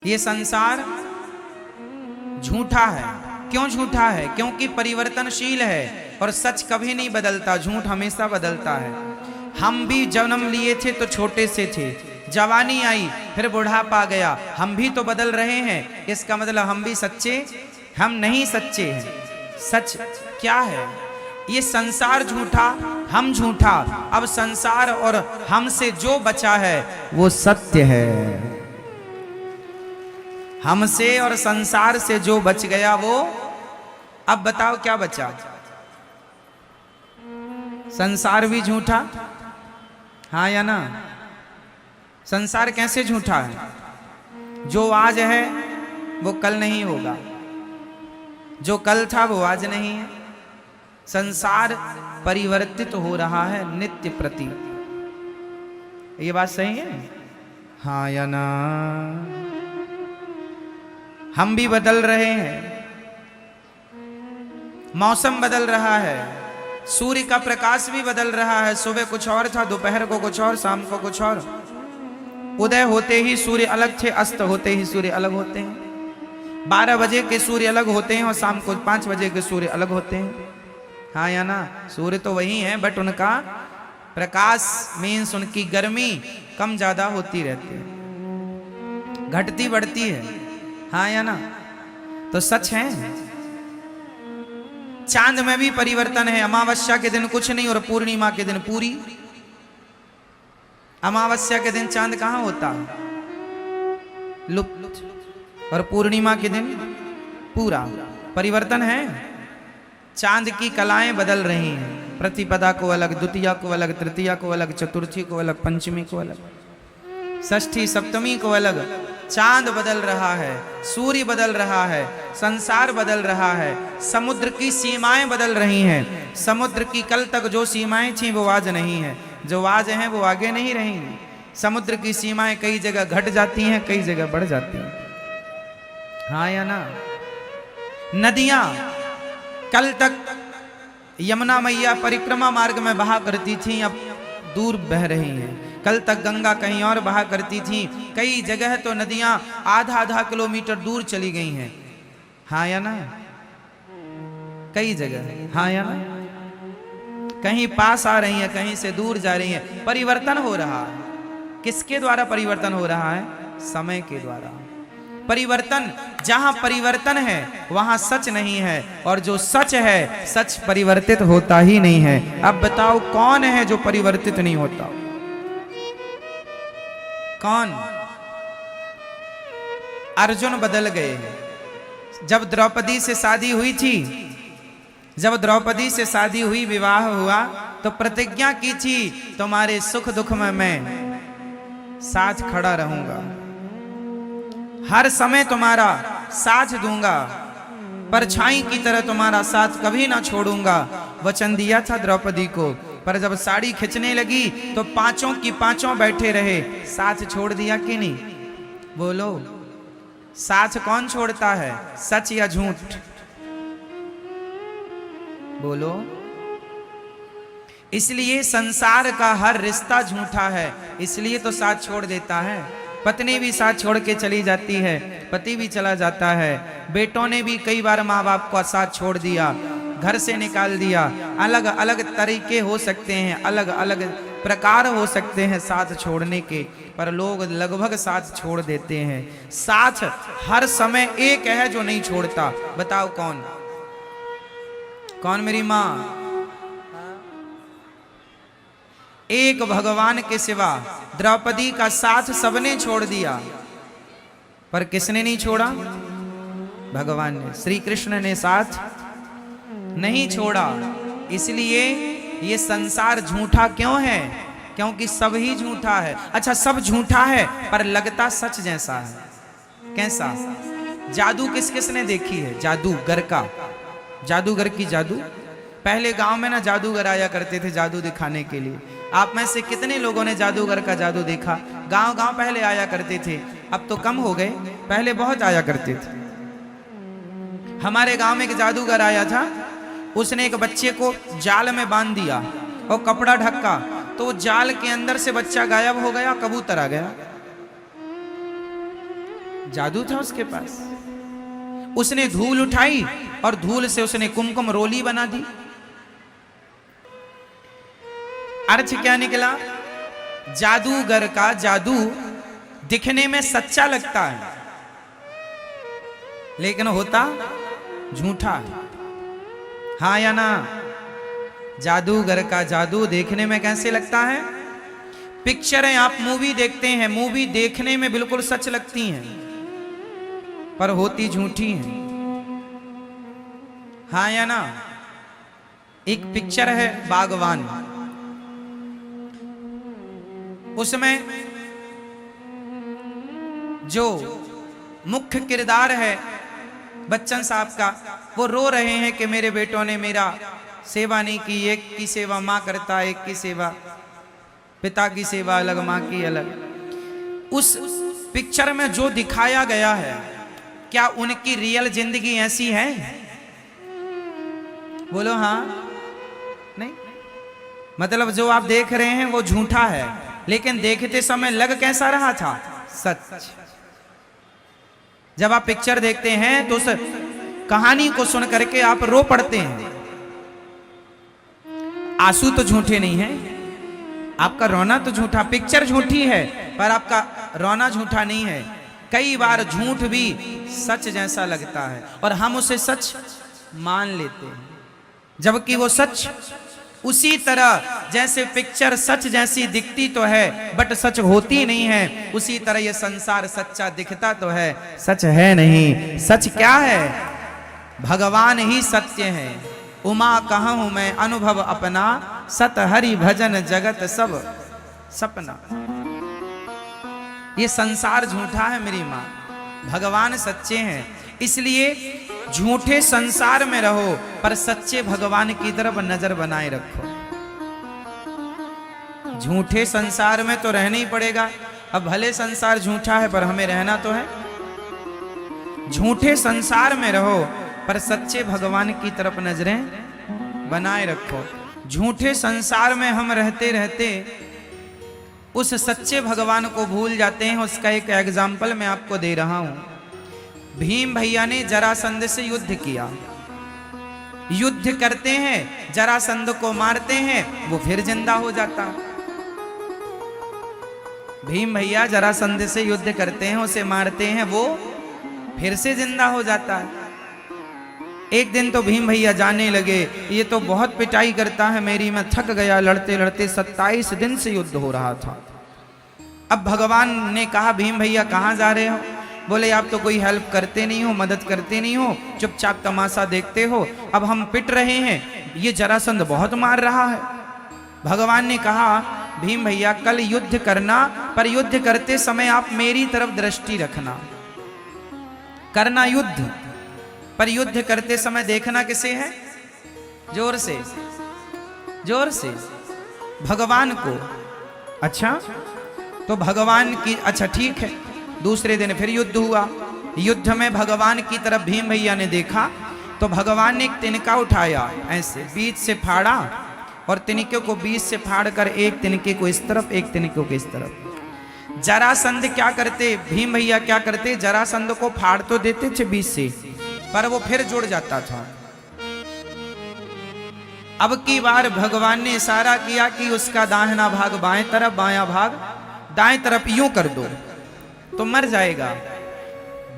ये संसार झूठा है। क्यों झूठा है? क्योंकि परिवर्तनशील है और सच कभी नहीं बदलता, झूठ हमेशा बदलता है। हम भी जन्म लिए थे तो छोटे से थे, जवानी आई फिर बुढ़ापा गया, हम भी तो बदल रहे हैं। इसका मतलब हम भी सच्चे, हम नहीं सच्चे हैं। सच क्या है? ये संसार झूठा, हम झूठा। अब संसार और हमसे जो बचा है वो सत्य है। हमसे और संसार से जो बच गया वो, अब बताओ क्या बचा? संसार भी झूठा, हाँ या ना? संसार कैसे झूठा है? जो आज है वो कल नहीं होगा, जो कल था वो आज नहीं है। संसार परिवर्तित हो रहा है नित्य प्रति। ये बात सही है, हाँ या ना? हम भी बदल रहे हैं, मौसम बदल रहा है, सूर्य का प्रकाश भी बदल रहा है। सुबह कुछ और था, दोपहर को कुछ और, शाम को कुछ और। उदय होते ही सूर्य अलग थे, अस्त होते ही सूर्य अलग होते हैं। 12 बजे के सूर्य अलग होते हैं और शाम को 5 बजे के सूर्य अलग होते हैं, हाँ या ना? सूर्य तो वही है, बट उनका प्रकाश मीन्स उनकी गर्मी कम ज्यादा होती रहती है, घटती बढ़ती है, हाँ या ना? तो सच है। चांद में भी परिवर्तन है। अमावस्या के दिन कुछ नहीं और पूर्णिमा के दिन पूरी। अमावस्या के दिन चांद कहां होता? लुप्त। और पूर्णिमा के दिन पूरा। परिवर्तन है। चांद की कलाएं बदल रही हैं। प्रतिपदा को अलग, द्वितीया को अलग, तृतीया को अलग, चतुर्थी को अलग, पंचमी को अलग, षष्ठी सप्तमी को अलग। चांद बदल रहा है, सूर्य बदल रहा है, संसार बदल रहा है, समुद्र की सीमाएं बदल रही हैं। समुद्र की कल तक जो सीमाएं थीं वो आज नहीं है, जो आज हैं वो आगे नहीं रहेंगी। समुद्र की सीमाएं कई जगह घट जाती हैं, कई जगह बढ़ जाती हैं, हाँ या ना? नदियां कल तक यमुना मैया परिक्रमा मार्ग में बहा करती थीं, अब दूर बह रही हैं। कल तक गंगा कहीं और बहा करती थी, कई जगह तो नदियां आधा किलोमीटर दूर चली गई हैं, हाँ या ना? कई जगह, हाँ या ना? कहीं पास आ रही हैं, कहीं से दूर जा रही हैं। परिवर्तन हो रहा है। किसके द्वारा परिवर्तन हो रहा है? समय के द्वारा। परिवर्तन, जहां परिवर्तन है वहां सच नहीं है, और जो सच है सच परिवर्तित होता ही नहीं है। अब बताओ कौन है जो परिवर्तित नहीं होता? कौन? अर्जुन बदल गए हैं। जब द्रौपदी से शादी हुई थी, जब द्रौपदी से शादी हुई, विवाह हुआ, तो प्रतिज्ञा की थी तुम्हारे सुख दुख में मैं साथ खड़ा रहूंगा, हर समय तुम्हारा साथ दूंगा, परछाई की तरह तुम्हारा साथ कभी ना छोड़ूंगा। वचन दिया था द्रौपदी को, पर जब साड़ी खिंचने लगी तो पांचों की पांचों बैठे रहे। साथ छोड़ दिया कि नहीं? बोलो, साथ कौन छोड़ता है? सच या झूठ? बोलो। इसलिए संसार का हर रिश्ता झूठा है, इसलिए तो साथ छोड़ देता है। पत्नी भी साथ छोड़ के चली जाती है, पति भी चला जाता है, बेटों ने भी कई बार माँ बाप को साथ छोड़ दिया, घर से निकाल दिया। अलग अलग तरीके हो सकते हैं, अलग अलग प्रकार हो सकते हैं साथ छोड़ने के, पर लोग लगभग साथ छोड़ देते हैं। साथ हर समय एक है जो नहीं छोड़ता, बताओ कौन? कौन? मेरी माँ। एक भगवान के सिवा द्रौपदी का साथ सबने छोड़ दिया, पर किसने नहीं छोड़ा? भगवान ने, श्री कृष्ण ने साथ नहीं छोड़ा। इसलिए ये संसार झूठा क्यों है? क्योंकि सब ही झूठा है। अच्छा, सब झूठा है पर लगता सच जैसा है। कैसा? जादू किस किस ने देखी है? जादूगर का, जादूगर की जादू। पहले गांव में ना जादूगर आया करते थे जादू दिखाने के लिए। आप में से कितने लोगों ने जादूगर का जादू देखा? गांव गांव पहले आया करते थे, अब तो कम हो गए, पहले बहुत आया करते थे। हमारे गांव में एक जादूगर आया था, उसने एक बच्चे को जाल में बांध दिया और कपड़ा ढका, तो जाल के अंदर से बच्चा गायब हो गया, कबूतर आ गया। जादू था उसके पास। उसने धूल उठाई और धूल से उसने कुमकुम रोली बना दी। अर्थ क्या निकला? जादूगर का जादू दिखने में सच्चा लगता है, लेकिन होता झूठा है। हाँ या ना? जादूगर का जादू देखने में कैसे लगता है? पिक्चरें आप मूवी देखते हैं, मूवी देखने में बिल्कुल सच लगती हैं, पर होती झूठी हैं। हाँ या ना? एक पिक्चर है बागवान, उसमें जो मुख्य किरदार है बच्चन साहब का, वो रो रहे हैं कि मेरे बेटों ने मेरा सेवा नहीं की। एक की सेवा माँ करता है, एक की सेवा पिता की सेवा अलग, माँ की अलग। उस पिक्चर में जो दिखाया गया है, क्या उनकी रियल जिंदगी ऐसी है? बोलो हाँ नहीं? मतलब जो आप देख रहे हैं वो झूठा है, लेकिन देखते समय लग कैसा रहा था? सच। जब आप पिक्चर देखते हैं तो उस कहानी को सुन करके आप रो पड़ते हैं। आंसू तो झूठे नहीं है, आपका रोना तो झूठा, पिक्चर झूठी है पर आपका रोना झूठा नहीं है। कई बार झूठ भी सच जैसा लगता है और हम उसे सच मान लेते हैं, जबकि वो सच उसी तरह जैसे पिक्चर सच जैसी दिखती तो है बट सच होती नहीं है, उसी तरह ये संसार सच्चा दिखता तो है, सच है नहीं। सच क्या है? भगवान ही सत्य है। उमा कहूं मैं अनुभव अपना, सत हरि भजन जगत सब सपना। ये संसार झूठा है मेरी माँ, भगवान सच्चे हैं। इसलिए झूठे संसार में रहो पर सच्चे भगवान की तरफ नजर बनाए रखो। झूठे संसार में तो रहना ही पड़ेगा। अब भले संसार झूठा है पर हमें रहना तो है। झूठे संसार में रहो पर सच्चे भगवान की तरफ नजरें बनाए रखो। झूठे संसार में हम रहते रहते उस सच्चे भगवान को भूल जाते हैं। उसका एक एग्जाम्पल मैं आपको दे रहा हूं। भीम भैया ने जरासंध से युद्ध किया। युद्ध करते हैं, जरासंध को मारते हैं, वो फिर जिंदा हो जाता। भीम भैया जरासंध से युद्ध करते हैं, उसे मारते हैं, वो फिर से जिंदा हो जाता है। एक दिन तो भीम भैया जाने लगे, ये तो बहुत पिटाई करता है मेरी, मैं थक गया लड़ते लड़ते। 27 दिन से युद्ध हो रहा था। अब भगवान ने कहा भीम भैया कहाँ जा रहे हो? बोले आप तो कोई हेल्प करते नहीं हो, मदद करते नहीं हो, चुपचाप तमाशा देखते हो। अब हम पिट रहे हैं, ये जरासंध बहुत मार रहा है। भगवान ने कहा भीम भैया कल युद्ध करना, पर युद्ध करते समय आप मेरी तरफ दृष्टि रखना। करना युद्ध, पर युद्ध करते समय देखना किसे है? जोर से, जोर से, भगवान को। अच्छा तो भगवान की, अच्छा ठीक है। दूसरे दिन फिर युद्ध हुआ। युद्ध में भगवान की तरफ भीम भैया ने देखा तो भगवान ने एक तिनका उठाया, ऐसे बीच से फाड़ा और तिनके को बीच से फाड़ कर एक तिनके को इस तरफ, एक तिनके को इस तरफ। जरासंध क्या करते, भीम भैया क्या करते, जरासंध को फाड़ तो देते थे बीच से, पर वो फिर जुड़ जाता था। अब की बार भगवान ने इशारा किया कि उसका दाहिना भाग बाएं तरफ, बायां भाग दाएं तरफ, यूं कर दो तो मर जाएगा।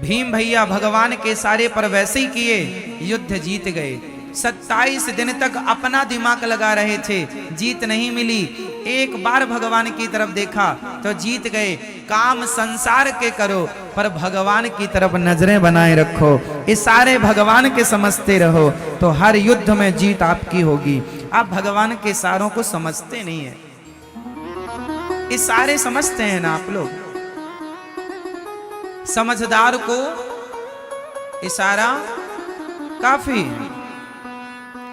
भीम भैया भगवान के इशारे पर वैसे ही किए, युद्ध जीत गए। 27 दिन तक अपना दिमाग लगा रहे थे, जीत नहीं मिली। एक बार भगवान की तरफ देखा तो जीत गए। काम संसार के करो पर भगवान की तरफ नजरें बनाए रखो, इशारे भगवान के समझते रहो तो हर युद्ध में जीत आपकी होगी। आप भगवान के इशारों को समझते नहीं है, इशारे समझते हैं ना आप लोग। समझदार को इशारा काफी है।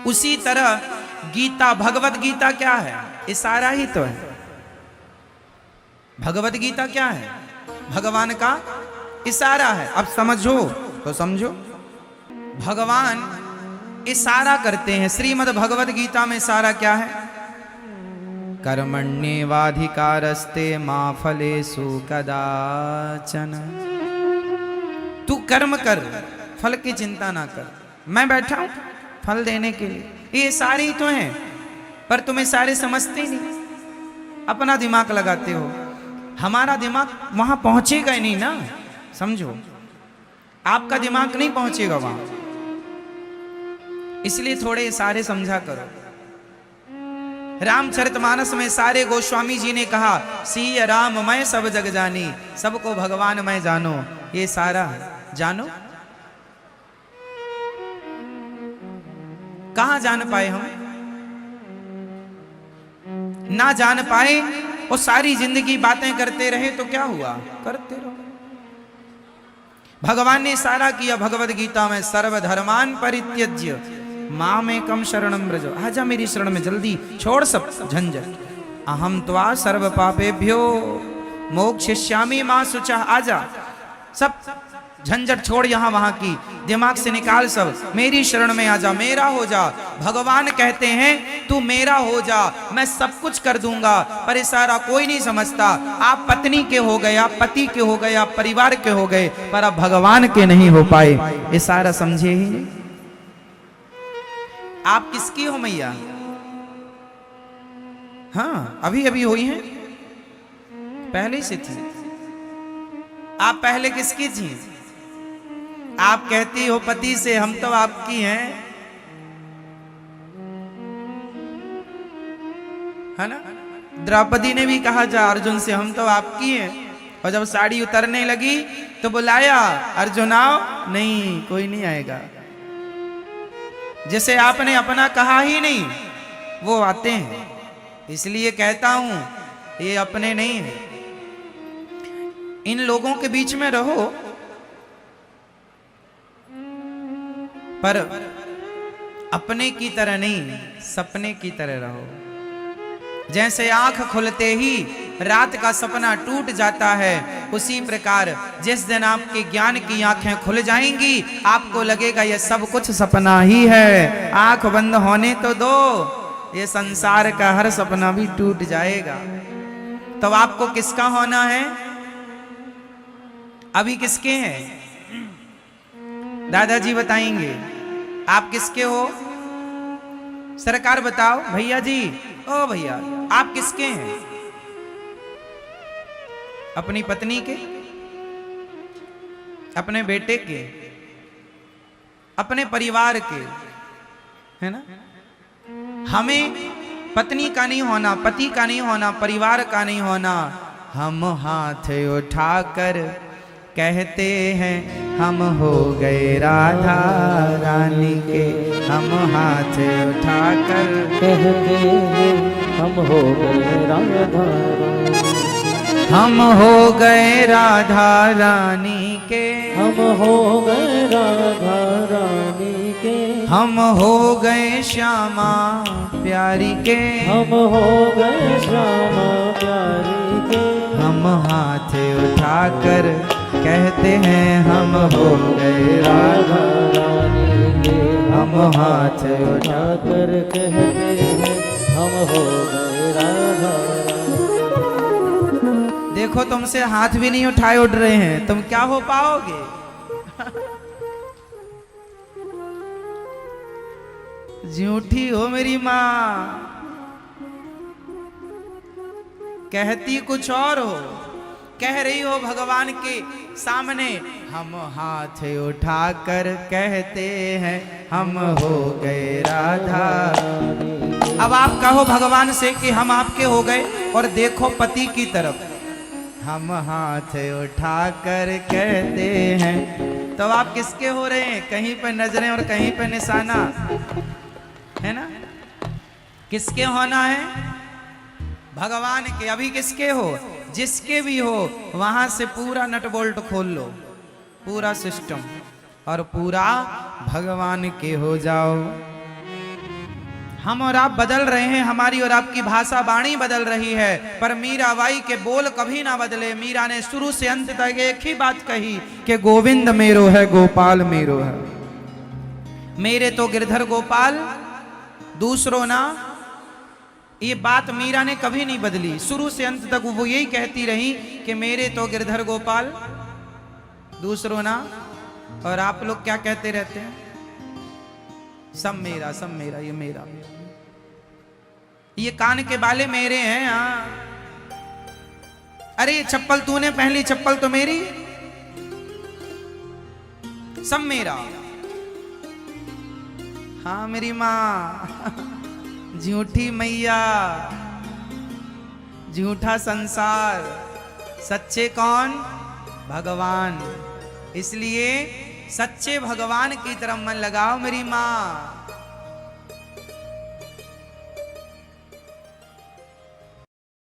उसी तरह गीता, भगवत गीता क्या है? इशारा ही तो है। भगवत गीता क्या है? भगवान का इशारा है। अब समझो तो समझो, भगवान इशारा करते हैं। श्रीमद् भगवत गीता में इशारा क्या है? कर्मण्येवाधिकारस्ते मा फलेषु कदाचन। तू कर्म कर, फल की चिंता ना कर, मैं बैठा हूं फल देने के लिए। ये सारे ही तो हैं, पर तुम्हें सारे समझते ही नहीं, अपना दिमाग लगाते हो। हमारा दिमाग वहां पहुंचेगा ही नहीं ना, समझो, आपका दिमाग नहीं पहुंचेगा वहां, इसलिए थोड़े सारे समझा करो। रामचरितमानस में सारे गोस्वामी जी ने कहा, सीय राम मैं सब जग जानी, सबको भगवान मैं जानो। ये सारा जानो, कहां जान पाए हम? ना जान पाए और सारी जिंदगी बातें करते रहे तो क्या हुआ? करते रहो। भगवान ने सारा किया भगवद गीता में, सर्वधर्मान परित्यज्य माम एकम शरणम व्रज। आजा मेरी शरण में, जल्दी छोड़ सब झंझट। अहम त्वा सर्व पापेभ्यो मोक्षयिष्यामि मा शुचः। आजा, सब झंझट छोड़, यहां वहां की दिमाग से निकाल, सब मेरी शरण में आजा, मेरा हो जा। भगवान कहते हैं तू मेरा हो जा, मैं सब कुछ कर दूंगा। पर ये सारा कोई नहीं समझता। आप पत्नी के हो गए, आप पति के हो गए, आप परिवार के हो गए, पर आप भगवान के नहीं हो पाए। ये सारा समझे ही नहीं। आप किसकी हो मैया? हाँ, अभी अभी हुई हैं, पहले से थी। आप पहले किसकी थी? आप कहती हो पति से, हम तो आपकी हैं, है ना? द्रौपदी ने भी कहा जा अर्जुन से, हम तो आपकी हैं। और जब साड़ी उतरने लगी तो बुलाया, अर्जुन आओ, नहीं कोई नहीं आएगा। जिसे आपने अपना कहा ही नहीं वो आते हैं। इसलिए कहता हूं ये अपने नहीं है। इन लोगों के बीच में रहो, पर अपने की तरह नहीं, सपने की तरह रहो। जैसे आंख खुलते ही रात का सपना टूट जाता है, उसी प्रकार जिस दिन आपके ज्ञान की आंखें खुल जाएंगी, आपको लगेगा ये सब कुछ सपना ही है। आंख बंद होने तो दो, ये संसार का हर सपना भी टूट जाएगा। तो आपको किसका होना है? अभी किसके हैं? दादाजी बताएंगे आप किसके हो। सरकार बताओ, भैया जी, ओ भैया, आप किसके हैं? अपनी पत्नी के, अपने बेटे के, अपने परिवार के, है ना? हमें पत्नी का नहीं होना, पति का नहीं होना, परिवार का नहीं होना। हम हाथ उठाकर कहते हैं हम हो गए राधा रानी के। हम हाथ उठाकर कहते हैं हम हो गए राधा, हम हो गए राधा रानी के। हम हो गए राधा रानी के। हम हो गए श्यामा प्यारी के। हम हो गए श्यामा प्यारी के। हम हाथ उठाकर कहते हैं हम हो गए राधा रानी के। हम हाथ उठाकर कहते हैं हम हो गए राधा रानी। देखो तुमसे हाथ भी नहीं उठाए उठ रहे हैं, तुम क्या हो पाओगे? झूठी हो मेरी माँ, कहती कुछ और हो, कह रही हो भगवान के सामने हम हाथ उठाकर कहते हैं हम हो गए राधा। अब आप कहो भगवान से कि हम आपके हो गए, और देखो पति की तरफ, हम हाथ उठाकर कहते हैं। तो आप किसके हो रहे हैं? कहीं पर नजरें और कहीं पर निशाना, है ना? किसके होना है? भगवान के। अभी किसके हो? जिसके भी हो, वहां से पूरा नट बोल्ट खोल लो, पूरा सिस्टम, और पूरा भगवान के हो जाओ। हम और आप बदल रहे हैं, हमारी और आपकी भाषा वाणी बदल रही है, पर मीराबाई के बोल कभी ना बदले। मीरा ने शुरू से अंत तक एक ही बात कही कि गोविंद मेरो है, गोपाल मेरो है। मेरे तो गिरधर गोपाल, दूसरों ना। ये बात मीरा ने कभी नहीं बदली, शुरू से अंत तक वो यही कहती रही कि मेरे तो गिरधर गोपाल, दूसरों ना। और आप लोग क्या कहते रहते हैं? सब मेरा, सब मेरा, ये मेरा, ये कान के बाले मेरे हैं। हाँ, अरे ये चप्पल तूने पहनी, चप्पल तो मेरी, सब मेरा। हाँ मेरी माँ, झूठी मैया, झूठा संसार, सच्चे कौन? भगवान। इसलिए सच्चे भगवान की तरफ मन लगाओ मेरी माँ।